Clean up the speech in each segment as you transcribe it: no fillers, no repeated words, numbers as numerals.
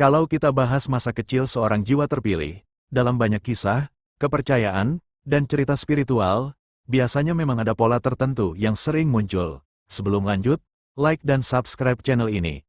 Kalau kita bahas masa kecil seorang jiwa terpilih, dalam banyak kisah, kepercayaan, dan cerita spiritual, biasanya memang ada pola tertentu yang sering muncul. Sebelum lanjut, like dan subscribe channel ini.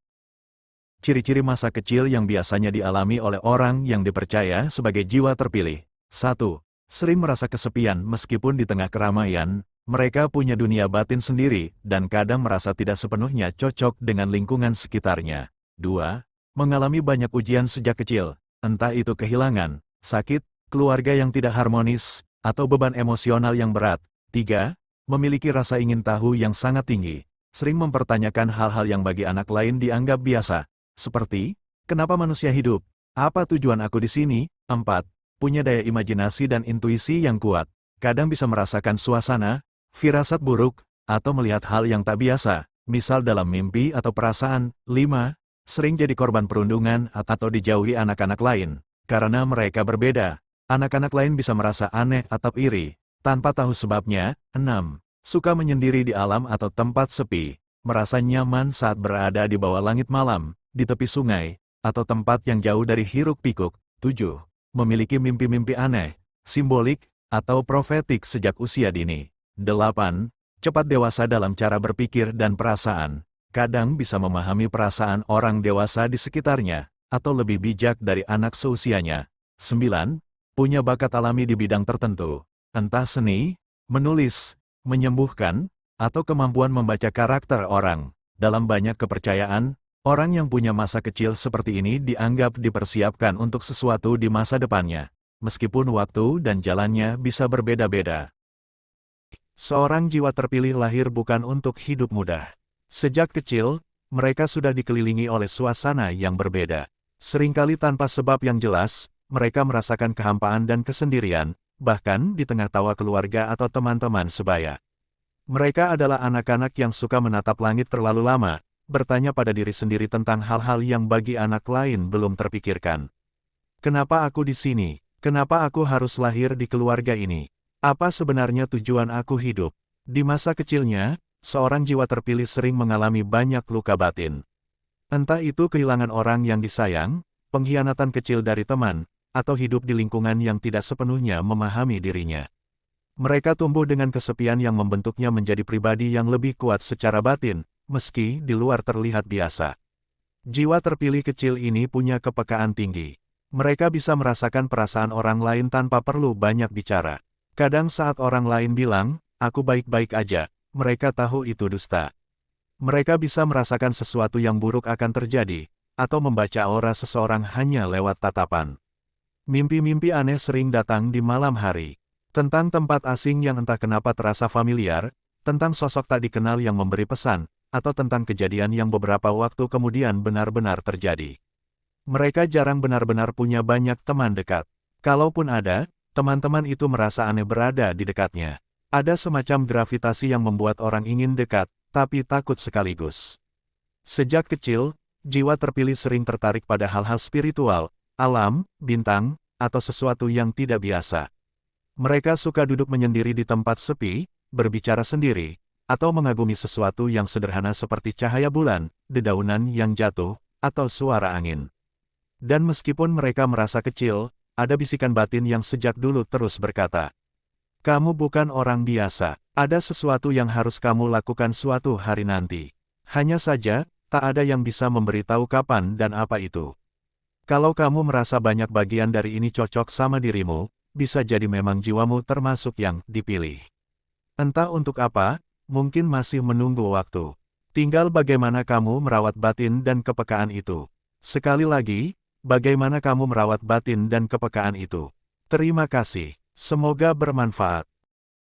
Ciri-ciri masa kecil yang biasanya dialami oleh orang yang dipercaya sebagai jiwa terpilih. 1. Sering merasa kesepian meskipun di tengah keramaian, mereka punya dunia batin sendiri dan kadang merasa tidak sepenuhnya cocok dengan lingkungan sekitarnya. 2. Mengalami banyak ujian sejak kecil, entah itu kehilangan, sakit, keluarga yang tidak harmonis, atau beban emosional yang berat. 3. Memiliki rasa ingin tahu yang sangat tinggi, sering mempertanyakan hal-hal yang bagi anak lain dianggap biasa, seperti, kenapa manusia hidup? Apa tujuan aku di sini? 4. Punya daya imajinasi dan intuisi yang kuat, kadang bisa merasakan suasana, firasat buruk, atau melihat hal yang tak biasa, misal dalam mimpi atau perasaan. 5. Sering jadi korban perundungan atau dijauhi anak-anak lain, karena mereka berbeda. Anak-anak lain bisa merasa aneh atau iri, tanpa tahu sebabnya. 6. Suka menyendiri di alam atau tempat sepi, merasa nyaman saat berada di bawah langit malam, di tepi sungai, atau tempat yang jauh dari hiruk-pikuk. 7. Memiliki mimpi-mimpi aneh, simbolik, atau profetik sejak usia dini. 8. Cepat dewasa dalam cara berpikir dan perasaan, kadang bisa memahami perasaan orang dewasa di sekitarnya, atau lebih bijak dari anak seusianya. 9. Punya bakat alami di bidang tertentu, entah seni, menulis, menyembuhkan, atau kemampuan membaca karakter orang. Dalam banyak kepercayaan, orang yang punya masa kecil seperti ini dianggap dipersiapkan untuk sesuatu di masa depannya, meskipun waktu dan jalannya bisa berbeda-beda. Seorang jiwa terpilih lahir bukan untuk hidup mudah. Sejak kecil, mereka sudah dikelilingi oleh suasana yang berbeda. Seringkali tanpa sebab yang jelas, mereka merasakan kehampaan dan kesendirian, bahkan di tengah tawa keluarga atau teman-teman sebaya. Mereka adalah anak-anak yang suka menatap langit terlalu lama, bertanya pada diri sendiri tentang hal-hal yang bagi anak lain belum terpikirkan. Kenapa aku di sini? Kenapa aku harus lahir di keluarga ini? Apa sebenarnya tujuan aku hidup? Di masa kecilnya, seorang jiwa terpilih sering mengalami banyak luka batin. Entah itu kehilangan orang yang disayang, pengkhianatan kecil dari teman, atau hidup di lingkungan yang tidak sepenuhnya memahami dirinya. Mereka tumbuh dengan kesepian yang membentuknya menjadi pribadi yang lebih kuat secara batin, meski di luar terlihat biasa. Jiwa terpilih kecil ini punya kepekaan tinggi. Mereka bisa merasakan perasaan orang lain tanpa perlu banyak bicara. Kadang saat orang lain bilang, "Aku baik-baik aja," mereka tahu itu dusta. Mereka bisa merasakan sesuatu yang buruk akan terjadi, atau membaca aura seseorang hanya lewat tatapan. Mimpi-mimpi aneh sering datang di malam hari. Tentang tempat asing yang entah kenapa terasa familiar, tentang sosok tak dikenal yang memberi pesan, atau tentang kejadian yang beberapa waktu kemudian benar-benar terjadi. Mereka jarang benar-benar punya banyak teman dekat. Kalaupun ada, teman-teman itu merasa aneh berada di dekatnya. Ada semacam gravitasi yang membuat orang ingin dekat, tapi takut sekaligus. Sejak kecil, jiwa terpilih sering tertarik pada hal-hal spiritual, alam, bintang, atau sesuatu yang tidak biasa. Mereka suka duduk menyendiri di tempat sepi, berbicara sendiri, atau mengagumi sesuatu yang sederhana seperti cahaya bulan, dedaunan yang jatuh, atau suara angin. Dan meskipun mereka merasa kecil, ada bisikan batin yang sejak dulu terus berkata, "Kamu bukan orang biasa, ada sesuatu yang harus kamu lakukan suatu hari nanti. Hanya saja, tak ada yang bisa memberitahu kapan dan apa itu. Kalau kamu merasa banyak bagian dari ini cocok sama dirimu, bisa jadi memang jiwamu termasuk yang dipilih. Entah untuk apa, mungkin masih menunggu waktu. Tinggal bagaimana kamu merawat batin dan kepekaan itu. Sekali lagi, bagaimana kamu merawat batin dan kepekaan itu. Terima kasih. Semoga bermanfaat.